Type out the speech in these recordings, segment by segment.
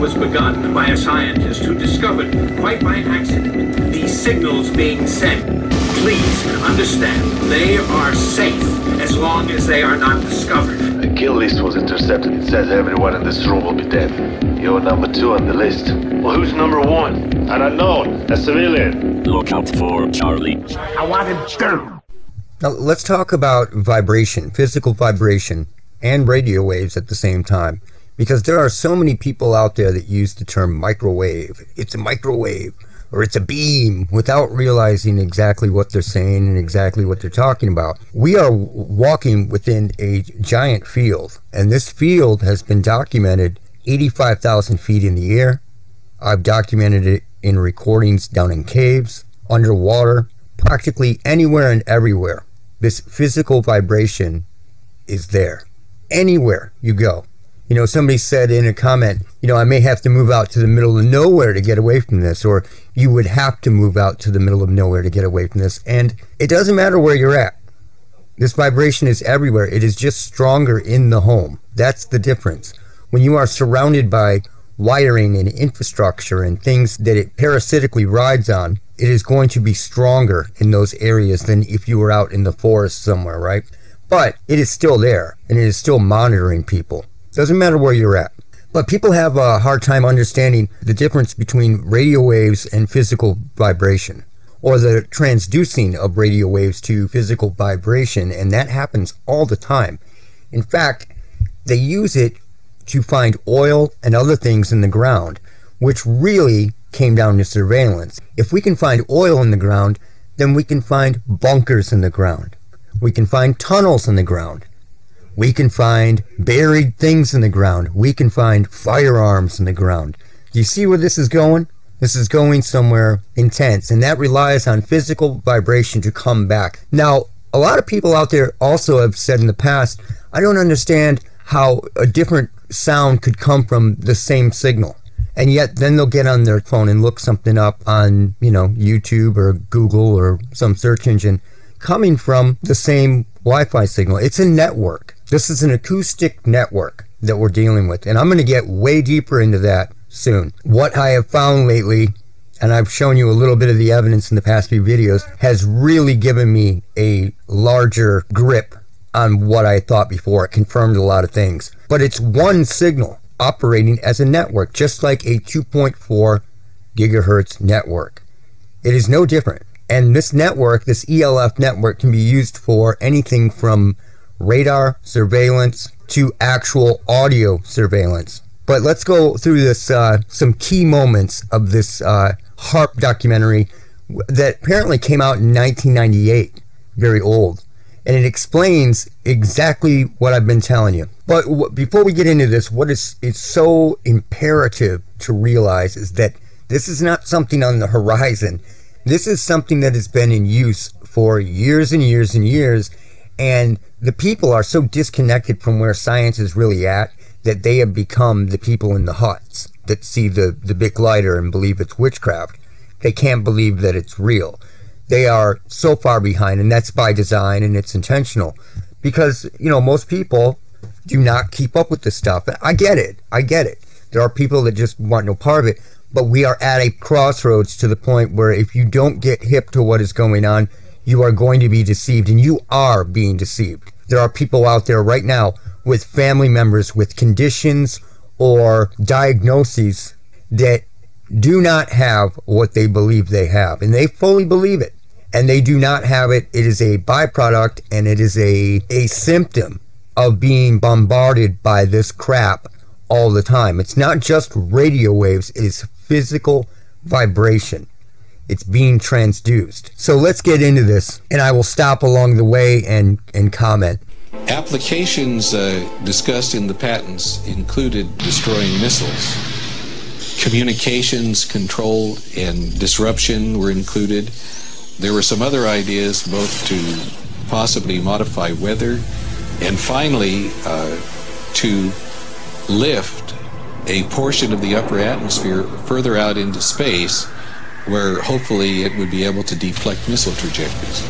was begun by a scientist who discovered, quite by accident, these signals being sent. Please understand, they are safe as long as they are not discovered. A kill list was intercepted. It says everyone in this room will be dead. You're number 2 on the list. Well, who's number 1? An unknown, a civilian. Look out for Charlie. I want him down. Now, let's talk about vibration, physical vibration, and radio waves at the same time. Because there are so many people out there that use the term microwave. It's a microwave, or it's a beam, without realizing exactly what they're saying and exactly what they're talking about. We are walking within a giant field, and this field has been documented 85,000 feet in the air. I've documented it in recordings down in caves, underwater, practically anywhere and everywhere. This physical vibration is there. Anywhere you go. You know, somebody said in a comment, you know, I may have to move out to the middle of nowhere to get away from this, or you would have to move out to the middle of nowhere to get away from this. And it doesn't matter where you're at. This vibration is everywhere. It is just stronger in the home. That's the difference. When you are surrounded by wiring and infrastructure and things that it parasitically rides on, it is going to be stronger in those areas than if you were out in the forest somewhere, right? But it is still there, and it is still monitoring people. Doesn't matter where you're at. But people have a hard time understanding the difference between radio waves and physical vibration, or the transducing of radio waves to physical vibration, and that happens all the time. In fact, they use it to find oil and other things in the ground, which really came down to surveillance. If we can find oil in the ground, then we can find bunkers in the ground. We can find tunnels in the ground. We can find buried things in the ground. We can find firearms in the ground. Do you see where this is going? This is going somewhere intense, and that relies on physical vibration to come back. Now, a lot of people out there also have said in the past, I don't understand how a different sound could come from the same signal. And yet then they'll get on their phone and look something up on, you know, YouTube or Google or some search engine coming from the same Wi-Fi signal. It's a network. This is an acoustic network that we're dealing with. And I'm going to get way deeper into that soon. What I have found lately, and I've shown you a little bit of the evidence in the past few videos, has really given me a larger grip on what I thought before. It confirmed a lot of things. But it's one signal operating as a network, just like a 2.4 gigahertz network. It is no different. And this network, this ELF network, can be used for anything from radar surveillance to actual audio surveillance. But let's go through this, some key moments of this HAARP documentary that apparently came out in 1998, very old. And it explains exactly what I've been telling you. But before we get into this, what is so imperative to realize is that this is not something on the horizon. This is something that has been in use for years and years and years. And the people are so disconnected from where science is really at that they have become the people in the huts that see the big lighter and believe it's witchcraft. They can't believe that it's real. They are so far behind, and that's by design, and it's intentional. Because, you know, most people do not keep up with this stuff. I get it. There are people that just want no part of it. But we are at a crossroads to the point where if you don't get hip to what is going on, you are going to be deceived, and you are being deceived. There are people out there right now with family members with conditions or diagnoses that do not have what they believe they have, and they fully believe it, and they do not have it. It is a byproduct, and it is a symptom of being bombarded by this crap all the time. It's not just radio waves, it is physical vibration. It's being transduced. So let's get into this, and I will stop along the way and comment. Applications discussed in the patents included destroying missiles. Communications control and disruption were included. There were some other ideas both to possibly modify weather and finally to lift a portion of the upper atmosphere further out into space where hopefully it would be able to deflect missile trajectories.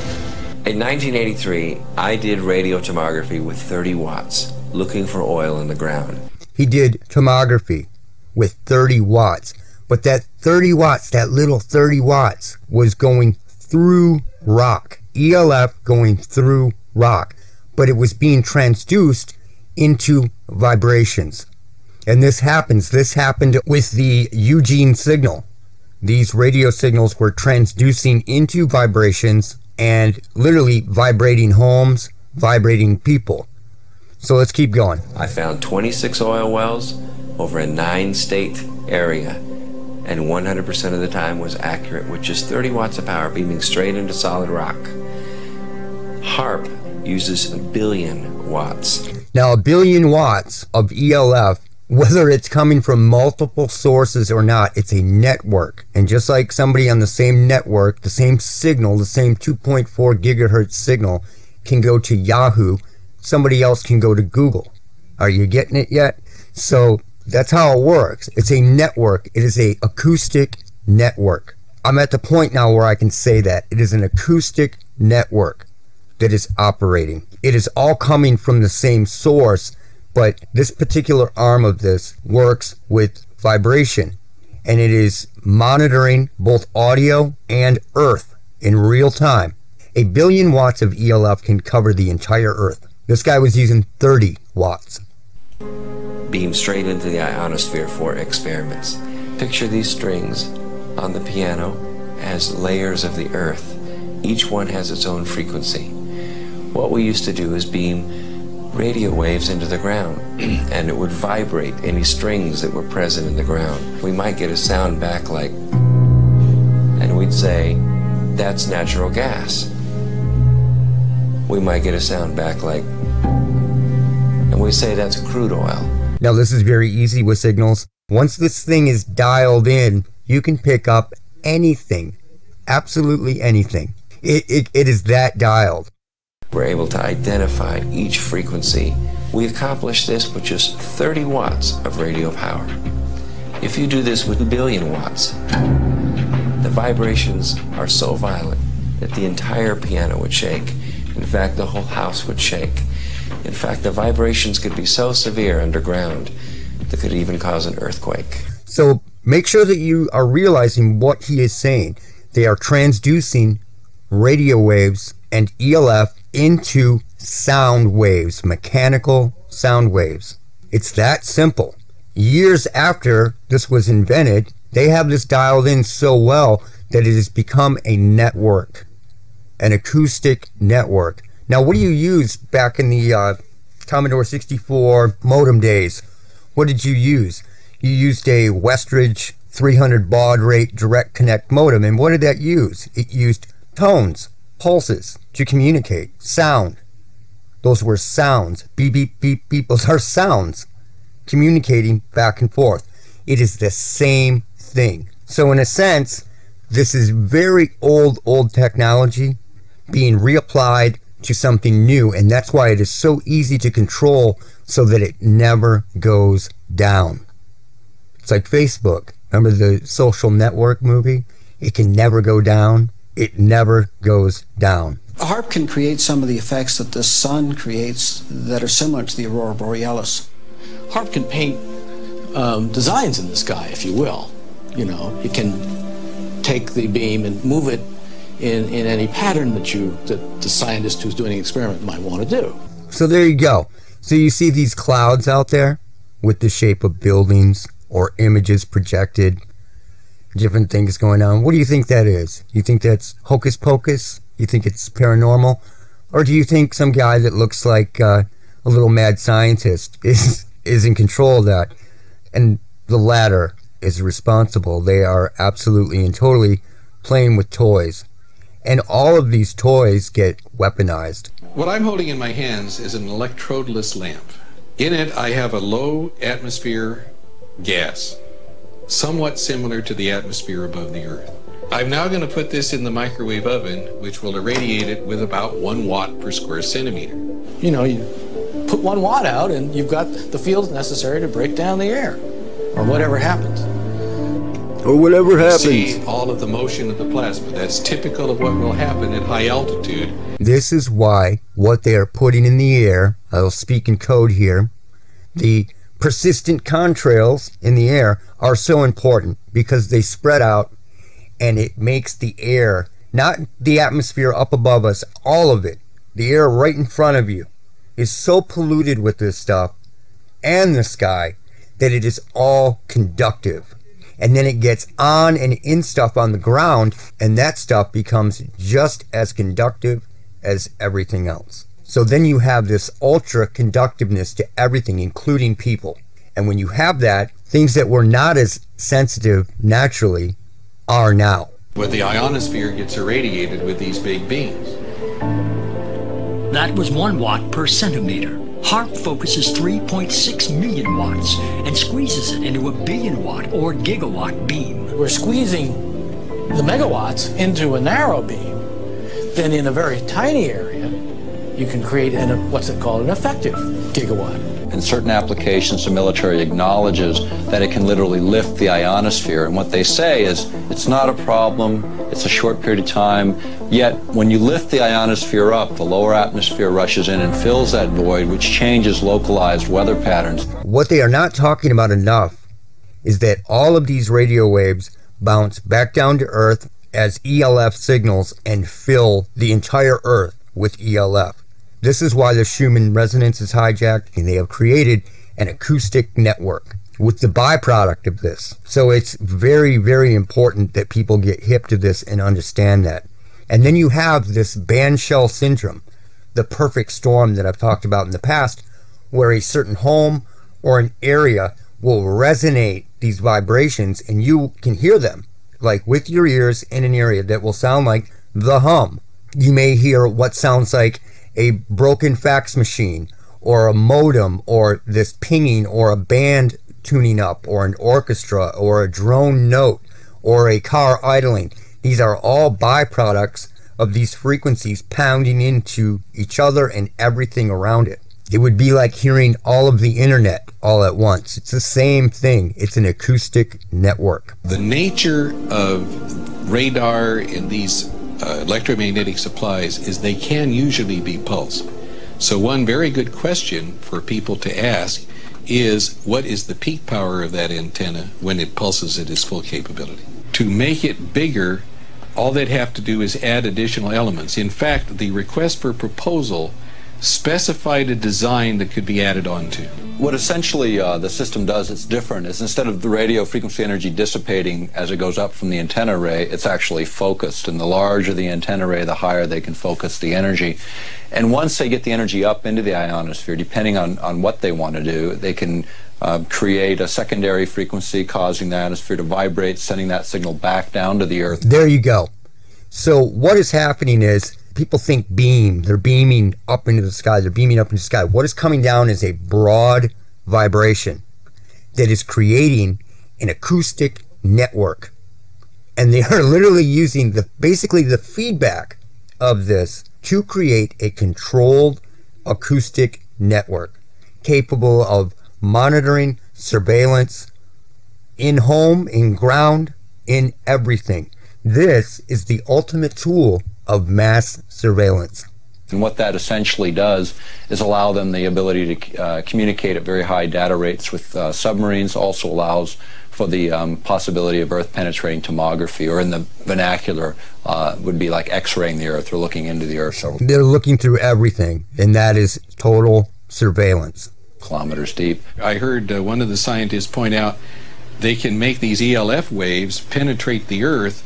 In 1983, I did radio tomography with 30 watts, looking for oil in the ground. He did tomography with 30 watts. But that 30 watts, that little 30 watts, was going through rock. ELF going through rock. But it was being transduced into vibrations. And this happened with the Eugene signal. These radio signals were transducing into vibrations and literally vibrating homes, vibrating people. So let's keep going. I found 26 oil wells over a 9-state area, and 100% of the time was accurate with just 30 watts of power beaming straight into solid rock. HAARP uses 1 billion watts. Now, 1 billion watts of ELF, whether it's coming from multiple sources or not, it's a network. And just like somebody on the same network, the same signal, the same 2.4 gigahertz signal can go to Yahoo, somebody else can go to Google. Are you getting it yet? So that's how it works. It's a network. It is an acoustic network. I'm at the point now where I can say that. It is an acoustic network that is operating. It is all coming from the same source, but this particular arm of this works with vibration, and it is monitoring both audio and earth in real time. 1 billion watts of ELF can cover the entire earth. This guy was using 30 watts. Beam straight into the ionosphere for experiments. Picture these strings on the piano as layers of the earth. Each one has its own frequency. What we used to do is beam radio waves into the ground, and it would vibrate any strings that were present in the ground. We might get a sound back like, and we'd say, that's natural gas. We might get a sound back like, and we say that's crude oil. Now this is very easy with signals. Once this thing is dialed in, you can pick up anything, absolutely anything. It is that dialed. We're able to identify each frequency. We accomplish this with just 30 watts of radio power. If you do this with 1 billion watts, the vibrations are so violent that the entire piano would shake. In fact, the whole house would shake. In fact, the vibrations could be so severe underground that could even cause an earthquake. So make sure that you are realizing what he is saying. They are transducing radio waves and ELF into sound waves, mechanical sound waves. It's that simple. Years after this was invented, they have this dialed in so well that it has become a network, an acoustic network. Now, what do you use back in the Commodore 64 modem days? What did you use? You used a Westridge 300 baud rate direct connect modem, and what did that use? It used tones, pulses to communicate, sound. Those were sounds. Beep, beep, beep, beep. Those are sounds communicating back and forth. It is the same thing. So in a sense, this is very old technology being reapplied to something new, and that's why it is so easy to control so that it never goes down. It's like Facebook. Remember the Social Network movie? It can never go down. It never goes down. HAARP can create some of the effects that the sun creates that are similar to the aurora borealis. HAARP can paint designs in the sky, if you will. You know, it can take the beam and move it in any pattern that the scientist who's doing the experiment might want to do. So there you go. So you see these clouds out there with the shape of buildings or images projected, different things going on. What do you think that is? You think that's hocus pocus? You think it's paranormal? Or do you think some guy that looks like a little mad scientist is in control of that? And the latter is responsible. They are absolutely and totally playing with toys. And all of these toys get weaponized. What I'm holding in my hands is an electrodeless lamp. In it, I have a low atmosphere gas, somewhat similar to the atmosphere above the Earth. I'm now going to put this in the microwave oven, which will irradiate it with about 1 watt per square centimeter. You know, you put 1 watt out and you've got the field necessary to break down the air, or whatever happens. Or whatever happens. See all of the motion of the plasma. That's typical of what will happen at high altitude. This is why what they are putting in the air, I'll speak in code here, the persistent contrails in the air are so important because they spread out and it makes the air, not the atmosphere up above us, all of it, the air right in front of you, is so polluted with this stuff and the sky that it is all conductive. And then it gets on and in stuff on the ground, and that stuff becomes just as conductive as everything else. So then you have this ultra conductiveness to everything, including people. And when you have that, things that were not as sensitive naturally are now. But the ionosphere gets irradiated with these big beams. That was 1 watt per centimeter. HAARP focuses 3.6 million watts and squeezes it into a billion watt or gigawatt beam. We're squeezing the megawatts into a narrow beam. Then in a very tiny area, you can create what's it called, an effective gigawatt. In certain applications, the military acknowledges that it can literally lift the ionosphere. And what they say is, it's not a problem, it's a short period of time, yet when you lift the ionosphere up, the lower atmosphere rushes in and fills that void, which changes localized weather patterns. What they are not talking about enough is that all of these radio waves bounce back down to Earth as ELF signals and fill the entire Earth with ELF. This is why the Schumann resonance is hijacked, and they have created an acoustic network with the byproduct of this. So it's very, very important that people get hip to this and understand that. And then you have this bandshell syndrome, the perfect storm that I've talked about in the past, where a certain home or an area will resonate these vibrations and you can hear them, like with your ears in an area that will sound like the hum. You may hear what sounds like a broken fax machine or a modem or this pinging or a band tuning up or an orchestra or a drone note or a car idling. These are all byproducts of these frequencies pounding into each other and everything around it. It would be like hearing all of the internet all at once. It's the same thing. It's an acoustic network. The nature of radar in these electromagnetic supplies is they can usually be pulsed. So one very good question for people to ask is, what is the peak power of that antenna when it pulses at its full capability? To make it bigger, all they'd have to do is add additional elements. In fact, the request for proposal specified a design that could be added onto. What essentially the system does, it's different, is instead of the radio frequency energy dissipating as it goes up from the antenna array, it's actually focused. And the larger the antenna array, the higher they can focus the energy. And once they get the energy up into the ionosphere, depending on what they want to do, they can create a secondary frequency causing the ionosphere to vibrate, sending that signal back down to the Earth. There you go. So what is happening is, people think beam, they're beaming up into the sky, they're beaming up into the sky. What is coming down is a broad vibration that is creating an acoustic network. And they are literally using basically the feedback of this to create a controlled acoustic network capable of monitoring, surveillance, in home, in ground, in everything. This is the ultimate tool of mass surveillance. And what that essentially does is allow them the ability to communicate at very high data rates with submarines, also allows for the possibility of Earth penetrating tomography, or in the vernacular would be like X-raying the Earth or looking into the Earth. So they're looking through everything, and that is total surveillance. Kilometers deep. I heard one of the scientists point out they can make these ELF waves penetrate the Earth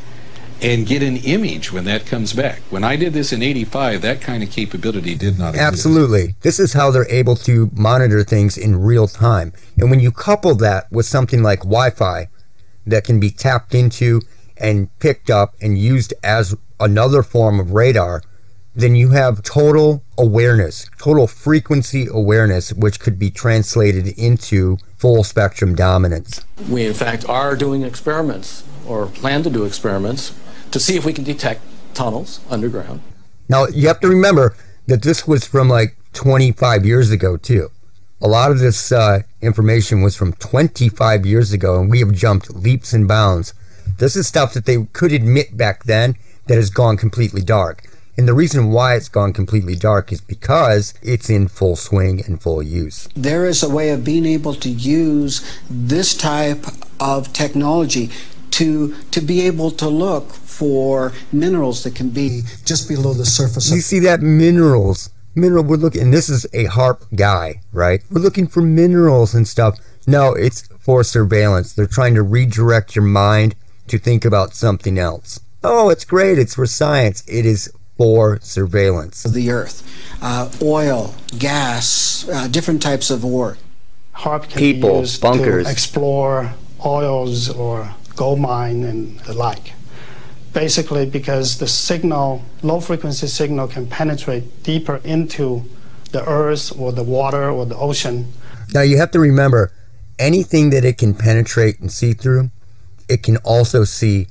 and get an image when that comes back. When I did this in '85, that kind of capability did not exist. Absolutely. This is how they're able to monitor things in real time. And when you couple that with something like Wi-Fi that can be tapped into and picked up and used as another form of radar, then you have total awareness, total frequency awareness, which could be translated into full spectrum dominance. We in fact are doing experiments, or plan to do experiments, to see if we can detect tunnels underground. Now, you have to remember that this was from like 25 years ago, too. A lot of this information was from 25 years ago, and we have jumped leaps and bounds. This is stuff that they could admit back then that has gone completely dark. And the reason why it's gone completely dark is because it's in full swing and full use. There is a way of being able to use this type of technology to be able to look for minerals that can be just below the surface. You see that mineral, we're looking, and this is a HAARP guy, right? We're looking for minerals and stuff. No, it's for surveillance. They're trying to redirect your mind to think about something else. Oh, it's great. It's for science. It is for surveillance. Of the earth, oil, gas, different types of ore. HAARP can be used to explore oils or gold mine and the like. Basically because the signal, low frequency signal, can penetrate deeper into the earth or the water or the ocean. Now you have to remember, anything that it can penetrate and see through, it can also see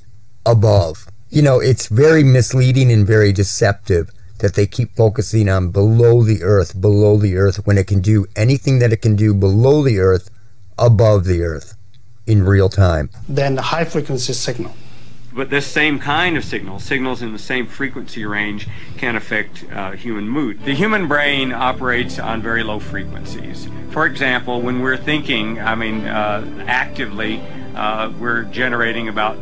above. You know, it's very misleading and very deceptive that they keep focusing on below the earth, when it can do anything that it can do below the earth, above the earth, in real time. Then the high frequency signal. But this same kind of signals in the same frequency range, can affect human mood. The human brain operates on very low frequencies. For example, when we're thinking, actively, we're generating about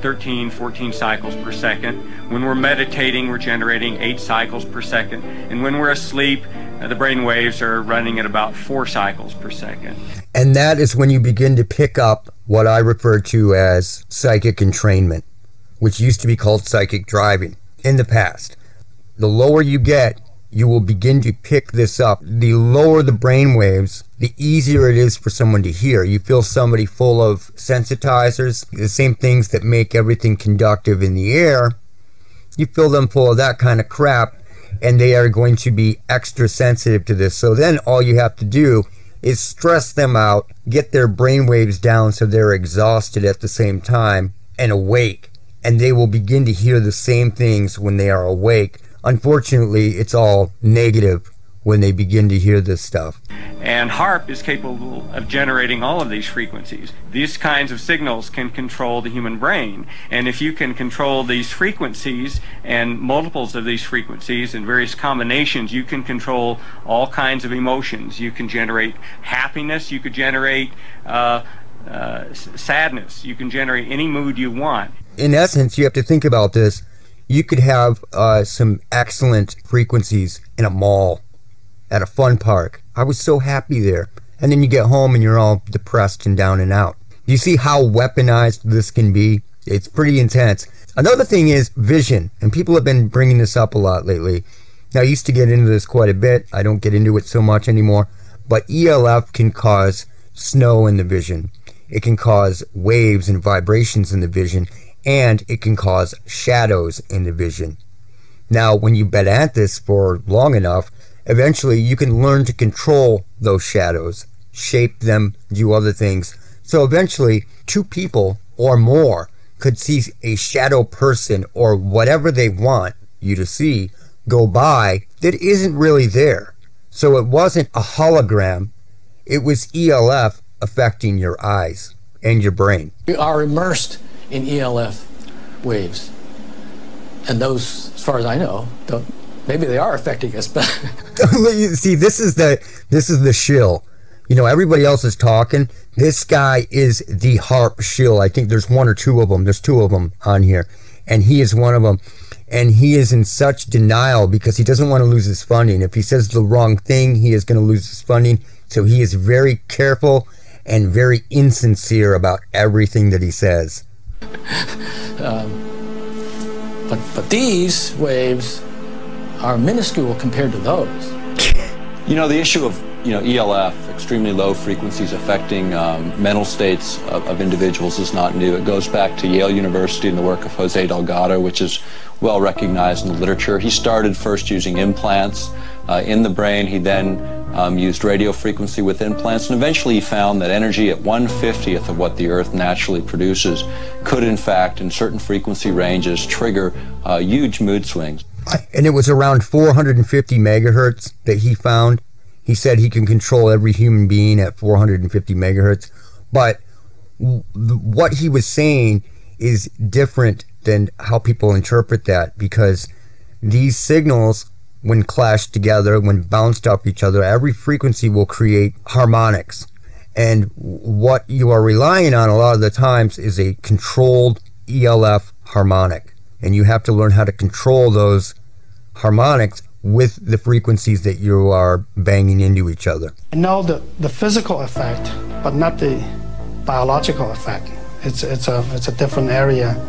13, 14 cycles per second. When we're meditating, we're generating 8 cycles per second. And when we're asleep, the brain waves are running at about 4 cycles per second. And that is when you begin to pick up what I refer to as psychic entrainment, which used to be called psychic driving in the past. The lower you get, you will begin to pick this up. The lower the brain waves, the easier it is for someone to hear. You feel somebody full of sensitizers, the same things that make everything conductive in the air. You feel them full of that kind of crap, and they are going to be extra sensitive to this. So then all you have to do is stress them out, get their brain waves down so they're exhausted at the same time and awake, and they will begin to hear the same things when they are awake. Unfortunately, it's all negative when they begin to hear this stuff. And HAARP is capable of generating all of these frequencies. These kinds of signals can control the human brain. And if you can control these frequencies and multiples of these frequencies and various combinations, you can control all kinds of emotions. You can generate happiness, you could generate sadness, you can generate any mood you want. In essence, you have to think about this. You could have some excellent frequencies in a mall, at a fun park. I was so happy there. And then you get home and you're all depressed and down and out. You see how weaponized this can be? It's pretty intense. Another thing is vision, and people have been bringing this up a lot lately. Now, I used to get into this quite a bit. I don't get into it so much anymore. But ELF can cause snow in the vision. It can cause waves and vibrations in the vision. And it can cause shadows in the vision. Now, when you've been at this for long enough, eventually you can learn to control those shadows, shape them, do other things. So eventually, 2 people or more could see a shadow person or whatever they want you to see go by that isn't really there. So it wasn't a hologram, it was ELF affecting your eyes and your brain. We are immersed in ELF waves, and those, as far as I know, don't. Maybe they are affecting us, but see, this is the shill. You know, everybody else is talking. This guy is the HAARP shill. I think there's 1 or 2 of them. There's 2 of them on here, and he is one of them. And he is in such denial because he doesn't want to lose his funding. If he says the wrong thing, he is going to lose his funding. So he is very careful and very insincere about everything that he says. But these waves are minuscule compared to those. You know, the issue of ELF, extremely low frequencies affecting mental states of individuals, is not new. It goes back to Yale University and the work of Jose Delgado, which is well recognized in the literature. He started first using implants in the brain. He then used radio frequency with implants, and eventually he found that energy at 1/50th of what the Earth naturally produces could, in fact, in certain frequency ranges, trigger huge mood swings. And it was around 450 megahertz that he found. He said he can control every human being at 450 megahertz. But what he was saying is different than how people interpret that, because these signals, when clashed together, when bounced off each other, every frequency will create harmonics. And what you are relying on a lot of the times is a controlled ELF harmonic. And you have to learn how to control those harmonics with the frequencies that you are banging into each other. I know the physical effect, but not the biological effect. It's a different area.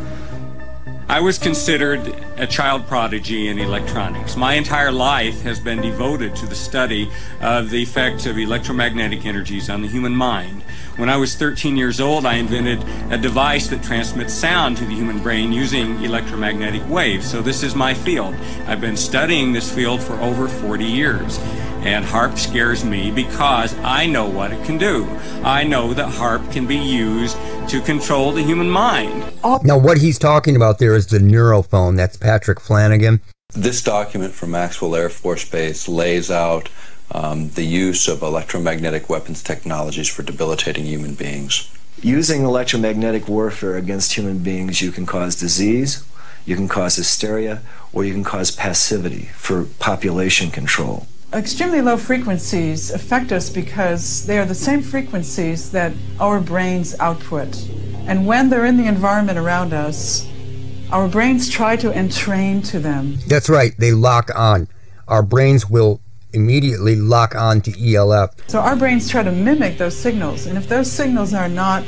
I was considered a child prodigy in electronics. My entire life has been devoted to the study of the effects of electromagnetic energies on the human mind. When I was 13 years old, I invented a device that transmits sound to the human brain using electromagnetic waves. So this is my field. I've been studying this field for over 40 years. And HAARP scares me because I know what it can do. I know that HAARP can be used to control the human mind. Now, what he's talking about there is the neurophone. That's Patrick Flanagan. This document from Maxwell Air Force Base lays out the use of electromagnetic weapons technologies for debilitating human beings. Using electromagnetic warfare against human beings, you can cause disease, you can cause hysteria, or you can cause passivity for population control. Extremely low frequencies affect us because they are the same frequencies that our brains output. And when they're in the environment around us, our brains try to entrain to them. That's right, they lock on. Our brains will immediately lock on to ELF. So our brains try to mimic those signals, and if those signals are not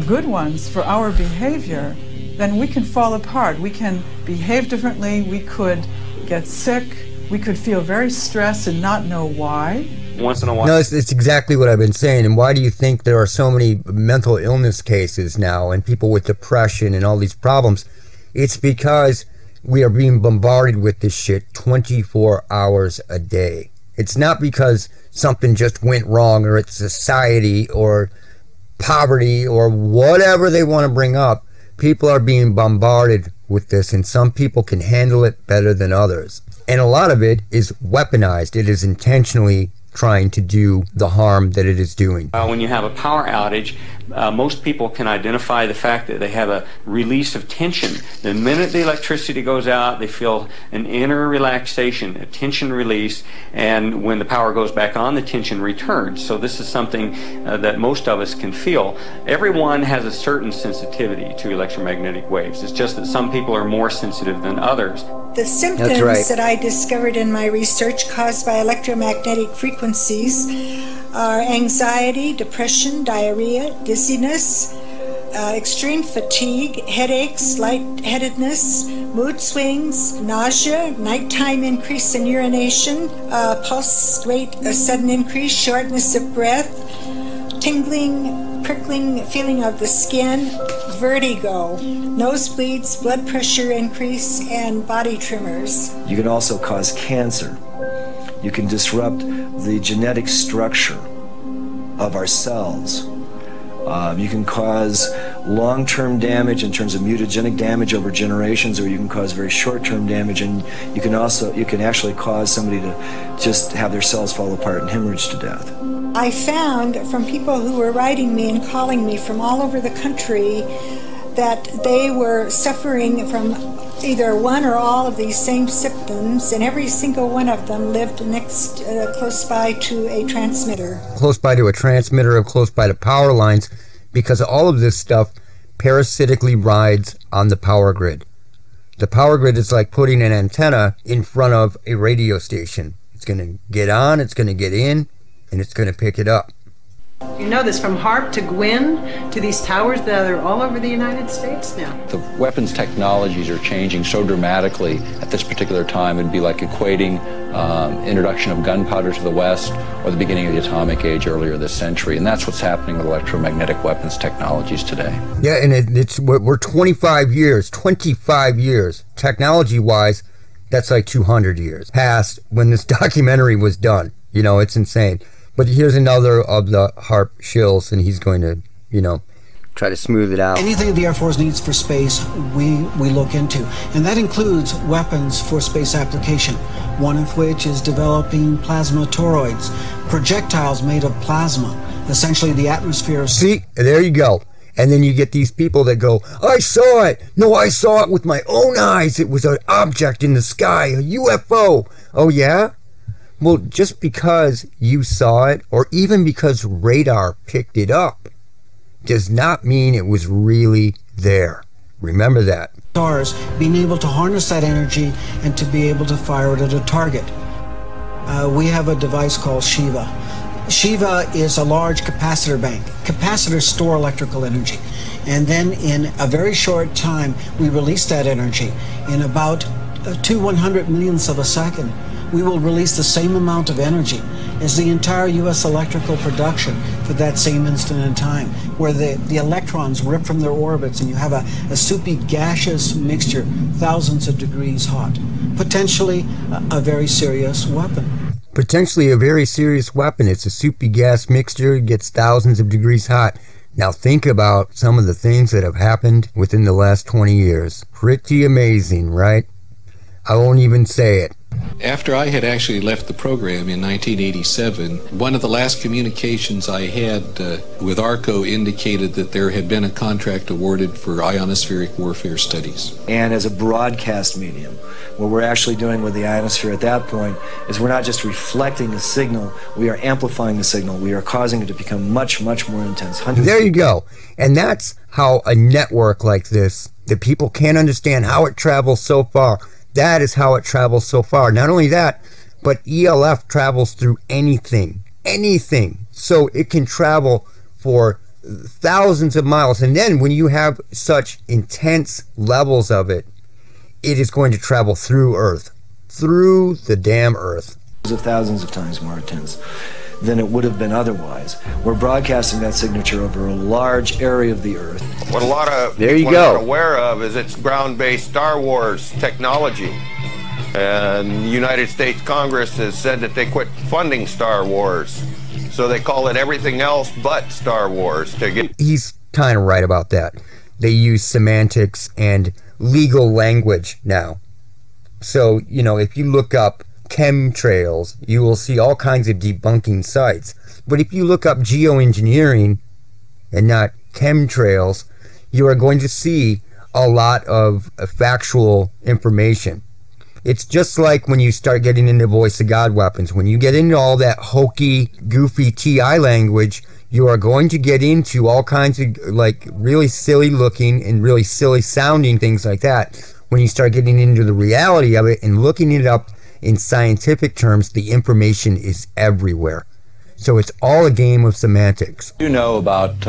good ones for our behavior, then we can fall apart. We can behave differently, we could get sick, we could feel very stressed and not know why. Once in a while. No, it's exactly what I've been saying. And why do you think there are so many mental illness cases now and people with depression and all these problems? It's because we are being bombarded with this shit 24 hours a day. It's not because something just went wrong or it's society or poverty or whatever they want to bring up. People are being bombarded with this, and some people can handle it better than others. And a lot of it is weaponized. It is intentionally trying to do the harm that it is doing. When you have a power outage, most people can identify the fact that they have a release of tension. The minute the electricity goes out, they feel an inner relaxation, a tension release, and when the power goes back on, the tension returns. So this is something that most of us can feel. Everyone has a certain sensitivity to electromagnetic waves. It's just that some people are more sensitive than others. The symptoms that I discovered in my research caused by electromagnetic frequencies are anxiety, depression, diarrhea, dizziness, extreme fatigue, headaches, lightheadedness, mood swings, nausea, nighttime increase in urination, pulse rate, a sudden increase, shortness of breath, tingling, prickling feeling of the skin, vertigo, nosebleeds, blood pressure increase, and body tremors. You can also cause cancer. You can disrupt the genetic structure of our cells. You can cause long-term damage in terms of mutagenic damage over generations, or you can cause very short-term damage, and you can actually cause somebody to just have their cells fall apart and hemorrhage to death. I found from people who were writing me and calling me from all over the country that they were suffering from either one or all of these same symptoms, and every single one of them lived close by to a transmitter. Close by to a transmitter or close by to power lines, because all of this stuff parasitically rides on the power grid. The power grid is like putting an antenna in front of a radio station. It's going to get on, it's going to get in, and it's going to pick it up. You know this from HAARP to Gwyn to these towers that are all over the United States now. The weapons technologies are changing so dramatically at this particular time. It'd be like equating introduction of gunpowder to the West or the beginning of the atomic age earlier this century. And that's what's happening with electromagnetic weapons technologies today. Yeah, and we're 25 years, technology-wise, that's like 200 years past when this documentary was done. You know, it's insane. But here's another of the HAARP shills, and he's going to, try to smooth it out. Anything the Air Force needs for space, we look into. And that includes weapons for space application, one of which is developing plasma toroids, projectiles made of plasma, essentially the atmosphere. See, there you go. And then you get these people that go, I saw it. No, I saw it with my own eyes. It was an object in the sky, a UFO. Oh, yeah? Well, just because you saw it, or even because radar picked it up, does not mean it was really there. Remember that. Stars, being able to harness that energy and to be able to fire it at a target. We have a device called Shiva. Shiva is a large capacitor bank. Capacitors store electrical energy. And then in a very short time, we release that energy. In about 2/100 millionths of a second, we will release the same amount of energy as the entire U.S. electrical production for that same instant in time, where the electrons rip from their orbits and you have a soupy gaseous mixture, thousands of degrees hot. Potentially a very serious weapon. Potentially a very serious weapon. It's a soupy gas mixture, it gets thousands of degrees hot. Now think about some of the things that have happened within the last 20 years. Pretty amazing, right? I won't even say it. After I had actually left the program in 1987, one of the last communications I had with ARCO indicated that there had been a contract awarded for ionospheric warfare studies. And as a broadcast medium, what we're actually doing with the ionosphere at that point is we're not just reflecting the signal, we are amplifying the signal. We are causing it to become much, much more intense. There you go. And that's how a network like this, that people can't understand how it travels so far, that is how it travels so far. Not only that, but ELF travels through anything. So it can travel for thousands of miles. And then when you have such intense levels of it, it is going to travel through Earth. Through the damn Earth. Thousands of times more intense than it would have been otherwise. We're broadcasting that signature over a large area of the Earth. What a lot of people are not aware of is it's ground-based Star Wars technology. And the United States Congress has said that they quit funding Star Wars. So they call it everything else but Star Wars. He's kind of right about that. They use semantics and legal language now. So, you know, if you look up chemtrails, you will see all kinds of debunking sites. But if you look up geoengineering and not chemtrails, you are going to see a lot of factual information. It's just like when you start getting into voice of God weapons. When you get into all that hokey, goofy TI language, you are going to get into all kinds of like really silly looking and really silly sounding things like that. When you start getting into the reality of it and looking it up in scientific terms, the information is everywhere. So it's all a game of semantics. You know about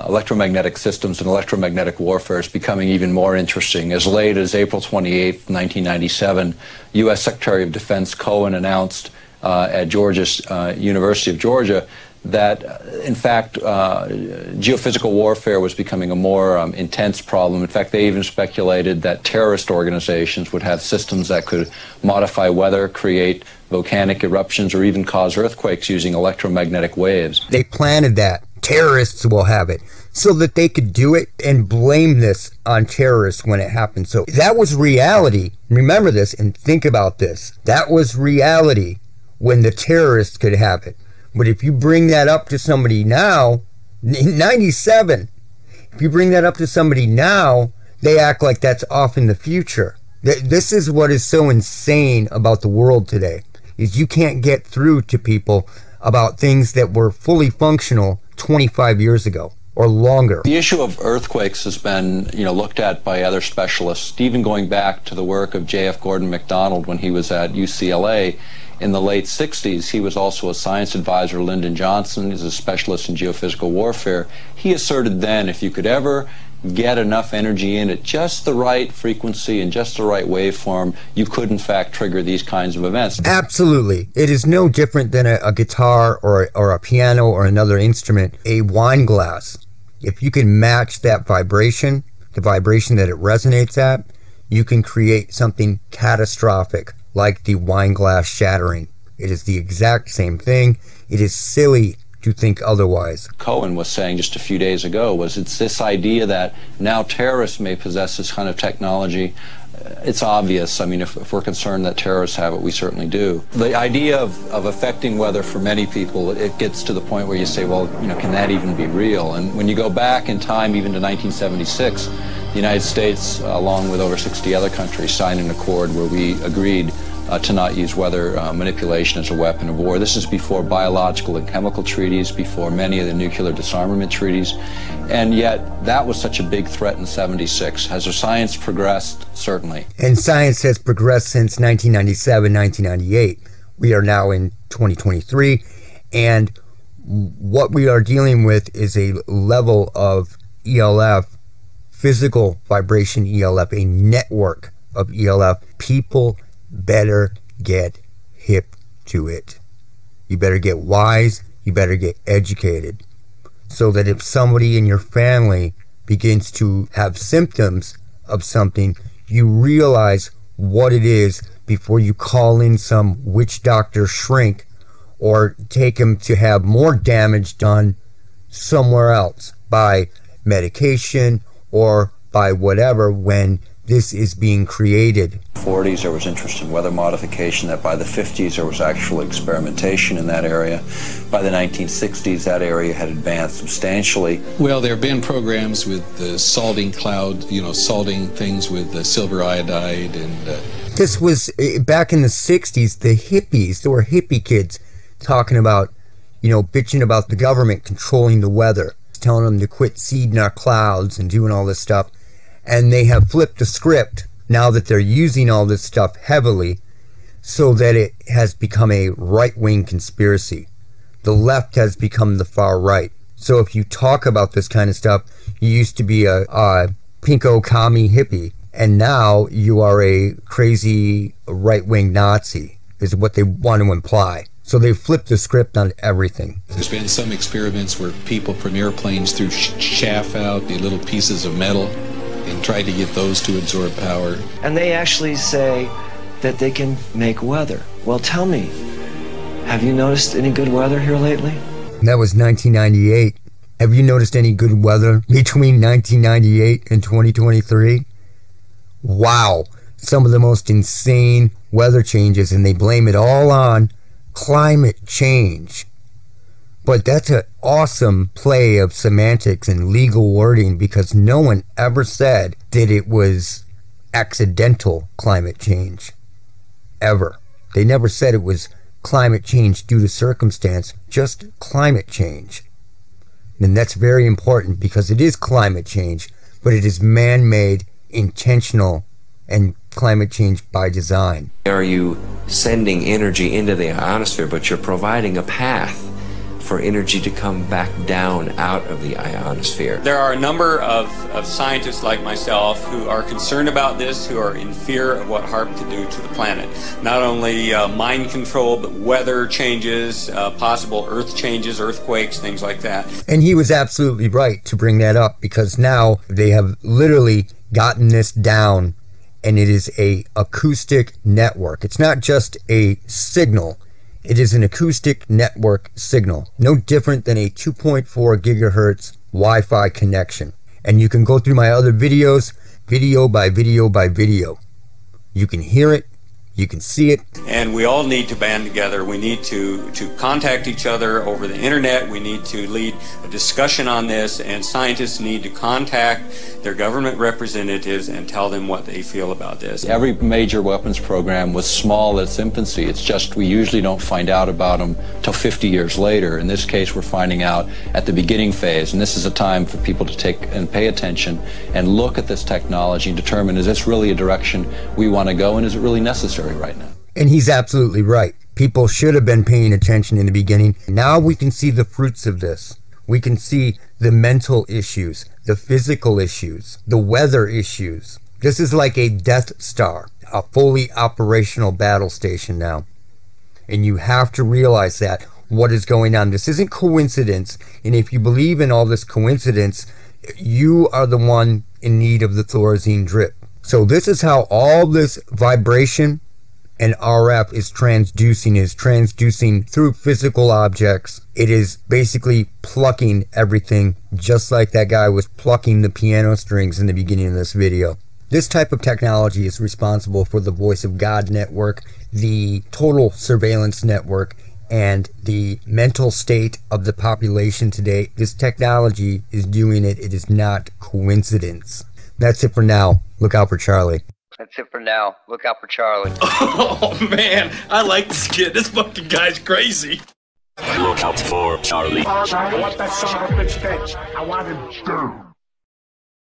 electromagnetic systems and electromagnetic warfare is becoming even more interesting. As late as April 28th, 1997, U.S. Secretary of Defense Cohen announced at University of Georgia that, in fact, geophysical warfare was becoming a more intense problem. In fact, they even speculated that terrorist organizations would have systems that could modify weather, create volcanic eruptions, or even cause earthquakes using electromagnetic waves. They planted that. Terrorists will have it, so that they could do it and blame this on terrorists when it happened. So that was reality. Remember this and think about this. That was reality when the terrorists could have it. But if you bring that up to somebody now, in 97, if you bring that up to somebody now, they act like that's off in the future. This is what is so insane about the world today, is you can't get through to people about things that were fully functional 25 years ago or longer. The issue of earthquakes has been, looked at by other specialists, even going back to the work of J.F. Gordon MacDonald when he was at UCLA. In the late 60s, he was also a science advisor. Lyndon Johnson is a specialist in geophysical warfare. He asserted then if you could ever get enough energy in at just the right frequency and just the right waveform, you could in fact trigger these kinds of events. Absolutely. It is no different than a guitar or a piano or another instrument. A wine glass, if you can match that vibration, the vibration that it resonates at, you can create something catastrophic, like the wine glass shattering. It is the exact same thing. It is silly to think otherwise. Cohen was saying just a few days ago it's this idea that now terrorists may possess this kind of technology, it's obvious. I mean, if we're concerned that terrorists have it, we certainly do. The idea of affecting weather for many people, it gets to the point where you say, well, you know, can that even be real? And when you go back in time, even to 1976, the United States, along with over 60 other countries, signed an accord where we agreed to not use weather manipulation as a weapon of war. This is before biological and chemical treaties, before many of the nuclear disarmament treaties, and yet that was such a big threat in ’76. Has our science progressed? Certainly. And science has progressed since 1997, 1998. We are now in 2023, and what we are dealing with is a level of ELF, physical vibration ELF, a network of ELF. People better get hip to it. You better get wise, you better get educated, so that if somebody in your family begins to have symptoms of something, you realize what it is before you call in some witch doctor shrink or take them to have more damage done somewhere else by medication or by whatever, when this is being created. 40s there was interest in weather modification, that by the 50s there was actual experimentation in that area. By the 1960s that area had advanced substantially. Well, there have been programs with the salting cloud, you know, salting things with silver iodide and... This was back in the 60s, the hippies, there were hippie kids talking about, you know, bitching about the government controlling the weather, telling them to quit seeding our clouds and doing all this stuff. And they have flipped the script now that they're using all this stuff heavily, so that it has become a right-wing conspiracy. The left has become the far right. So if you talk about this kind of stuff, you used to be a pinko commie hippie, and now you are a crazy right-wing Nazi, is what they want to imply. So they flipped the script on everything. There's been some experiments where people from airplanes threw chaff out, the little pieces of metal, and tried to get those to absorb power. And they actually say that they can make weather. Well, tell me, have you noticed any good weather here lately? That was 1998. Have you noticed any good weather between 1998 and 2023? Wow, some of the most insane weather changes, and they blame it all on climate change. But that's an awesome play of semantics and legal wording, because no one ever said that it was accidental climate change. Ever. They never said it was climate change due to circumstance, just climate change. And that's very important, because it is climate change, but it is man-made, intentional, and climate change by design. Are you sending energy into the ionosphere, but you're providing a path for energy to come back down out of the ionosphere? There are a number of scientists like myself who are concerned about this, who are in fear of what HAARP could do to the planet. Not only mind control, but weather changes, possible earth changes, earthquakes, things like that. And he was absolutely right to bring that up, because now they have literally gotten this down, and it is a acoustic network. It's not just a signal. It is an acoustic network signal, no different than a 2.4 gigahertz Wi-Fi connection. And you can go through my other videos, video by video by video. You can hear it, you can see it. And we all need to band together. We need to contact each other over the internet. We need to lead a discussion on this, and scientists need to contact their government representatives and tell them what they feel about this. Every major weapons program was small at its infancy. It's just we usually don't find out about them till 50 years later. In this case, we're finding out at the beginning phase, and this is a time for people to take and pay attention and look at this technology and determine, is this really a direction we want to go, and is it really necessary right now? And he's absolutely right. People should have been paying attention in the beginning. Now we can see the fruits of this. We can see the mental issues, the physical issues, the weather issues. This is like a Death Star, a fully operational battle station now. And you have to realize that, what is going on. This isn't coincidence. And if you believe in all this coincidence, you are the one in need of the Thorazine drip. So this is how all this vibration and RF is transducing through physical objects. It is basically plucking everything, just like that guy was plucking the piano strings in the beginning of this video. This type of technology is responsible for the Voice of God network, the total surveillance network, and the mental state of the population today. This technology is doing it. It is not coincidence. That's it for now. Look out for Charlie. That's it for now. Look out for Charlie. Oh, man. I like this kid. This fucking guy's crazy. Look out for Charlie. I want that son of a bitch dead. I want him dead.